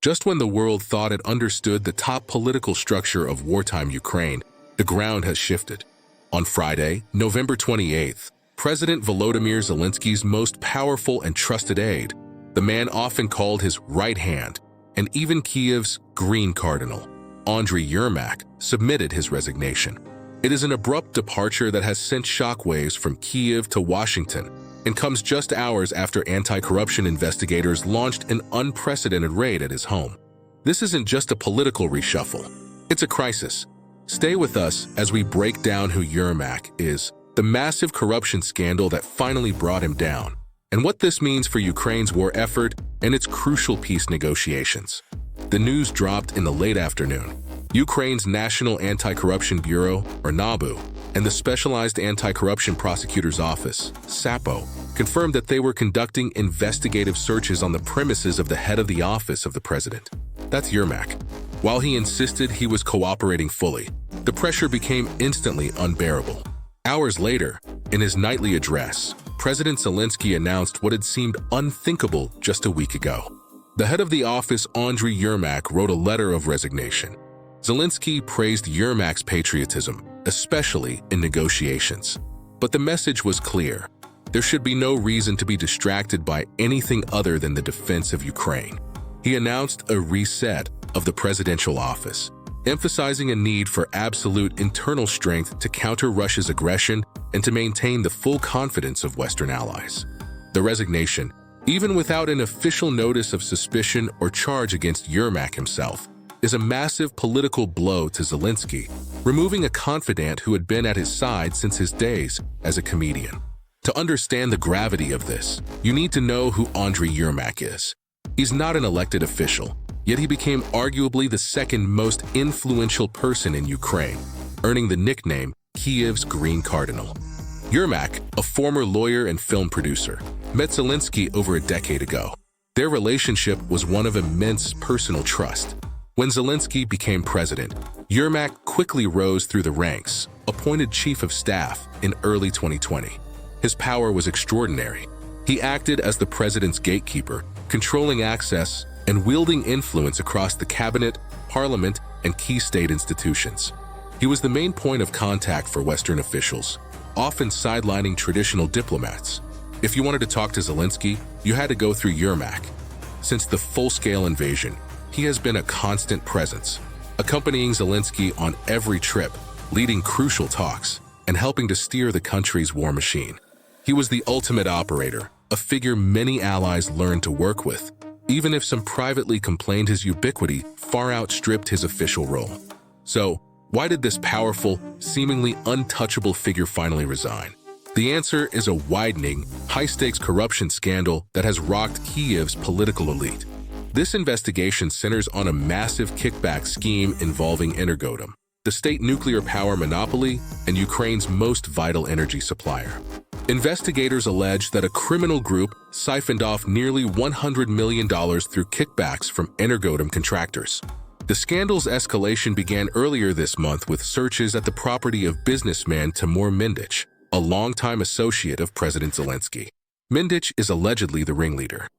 Just when the world thought it understood the top political structure of wartime Ukraine, the ground has shifted. On Friday, November 28th, President Volodymyr Zelensky's most powerful and trusted aide, the man often called his right hand, and even Kiev's green cardinal, Andrey Yermak, submitted his resignation. It is an abrupt departure that has sent shockwaves from Kiev to Washington and comes just hours after anti-corruption investigators launched an unprecedented raid at his home. This isn't just a political reshuffle. It's a crisis. Stay with us as we break down who Yermak is, the massive corruption scandal that finally brought him down, and what this means for Ukraine's war effort and its crucial peace negotiations. The news dropped in the late afternoon. Ukraine's National Anti-Corruption Bureau, or NABU, and the Specialized Anti-Corruption Prosecutor's Office, SAPO, confirmed that they were conducting investigative searches on the premises of the head of the office of the president. That's Yermak. While he insisted he was cooperating fully, the pressure became instantly unbearable. Hours later, in his nightly address, President Zelensky announced what had seemed unthinkable just a week ago. The head of the office, Andrey Yermak, wrote a letter of resignation. Zelensky praised Yermak's patriotism, especially in negotiations. But the message was clear. There should be no reason to be distracted by anything other than the defense of Ukraine. He announced a reset of the presidential office, emphasizing a need for absolute internal strength to counter Russia's aggression and to maintain the full confidence of Western allies. The resignation, even without an official notice of suspicion or charge against Yermak himself, is a massive political blow to Zelensky, removing a confidant who had been at his side since his days as a comedian. To understand the gravity of this, you need to know who Andrey Yermak is. He's not an elected official, yet he became arguably the second most influential person in Ukraine, earning the nickname Kiev's Green Cardinal. Yermak, a former lawyer and film producer, met Zelensky over a decade ago. Their relationship was one of immense personal trust. When Zelensky became president, Yermak quickly rose through the ranks, appointed chief of staff in early 2020. His power was extraordinary. He acted as the president's gatekeeper, controlling access and wielding influence across the cabinet, parliament, and key state institutions. He was the main point of contact for Western officials, often sidelining traditional diplomats. If you wanted to talk to Zelensky, you had to go through Yermak. Since the full-scale invasion, he has been a constant presence, accompanying Zelensky on every trip, leading crucial talks, and helping to steer the country's war machine. He was the ultimate operator, a figure many allies learned to work with, even if some privately complained his ubiquity far outstripped his official role. So, why did this powerful, seemingly untouchable figure finally resign? The answer is a widening, high-stakes corruption scandal that has rocked Kiev's political elite. This investigation centers on a massive kickback scheme involving Energodom, the state nuclear power monopoly and Ukraine's most vital energy supplier. Investigators allege that a criminal group siphoned off nearly $100 million through kickbacks from Energodom contractors. The scandal's escalation began earlier this month with searches at the property of businessman Timur Mindich, a longtime associate of President Zelensky. Mindich is allegedly the ringleader.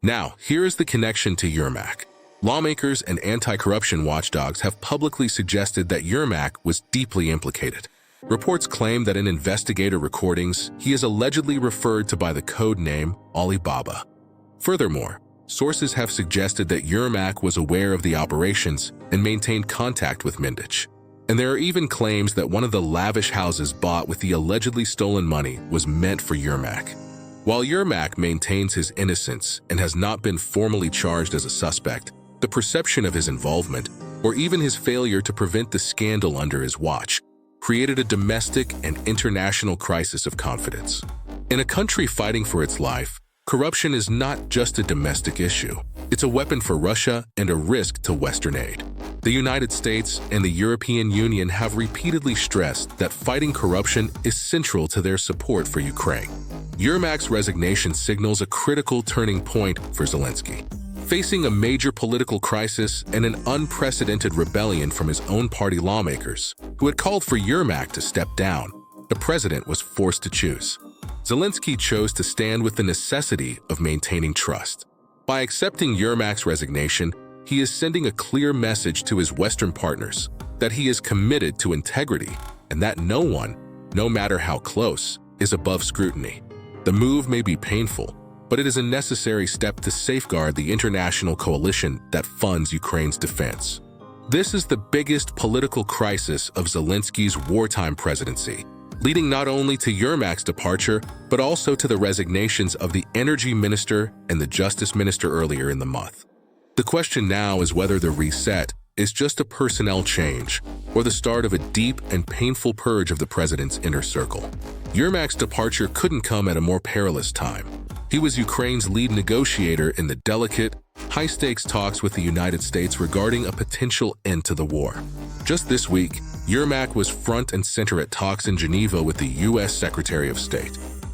Now, here is the connection to Yermak. Lawmakers and anti-corruption watchdogs have publicly suggested that Yermak was deeply implicated. Reports claim that in investigator recordings, he is allegedly referred to by the code name Alibaba. Furthermore, sources have suggested that Yermak was aware of the operations and maintained contact with Mindich. And there are even claims that one of the lavish houses bought with the allegedly stolen money was meant for Yermak. While Yermak maintains his innocence and has not been formally charged as a suspect, the perception of his involvement, or even his failure to prevent the scandal under his watch, created a domestic and international crisis of confidence. In a country fighting for its life, corruption is not just a domestic issue. It's a weapon for Russia and a risk to Western aid. The United States and the European Union have repeatedly stressed that fighting corruption is central to their support for Ukraine. Yermak's resignation signals a critical turning point for Zelensky. Facing a major political crisis and an unprecedented rebellion from his own party lawmakers, who had called for Yermak to step down, the president was forced to choose. Zelensky chose to stand with the necessity of maintaining trust. By accepting Yermak's resignation, he is sending a clear message to his Western partners that he is committed to integrity and that no one, no matter how close, is above scrutiny. The move may be painful, but it is a necessary step to safeguard the international coalition that funds Ukraine's defense. This is the biggest political crisis of Zelensky's wartime presidency, leading not only to Yermak's departure, but also to the resignations of the energy minister and the justice minister earlier in the month. The question now is whether the reset is just a personnel change or the start of a deep and painful purge of the president's inner circle. Yermak's departure couldn't come at a more perilous time. He was Ukraine's lead negotiator in the delicate, high-stakes talks with the United States regarding a potential end to the war. Just this week, Yermak was front and center at talks in Geneva with the U.S. Secretary of State.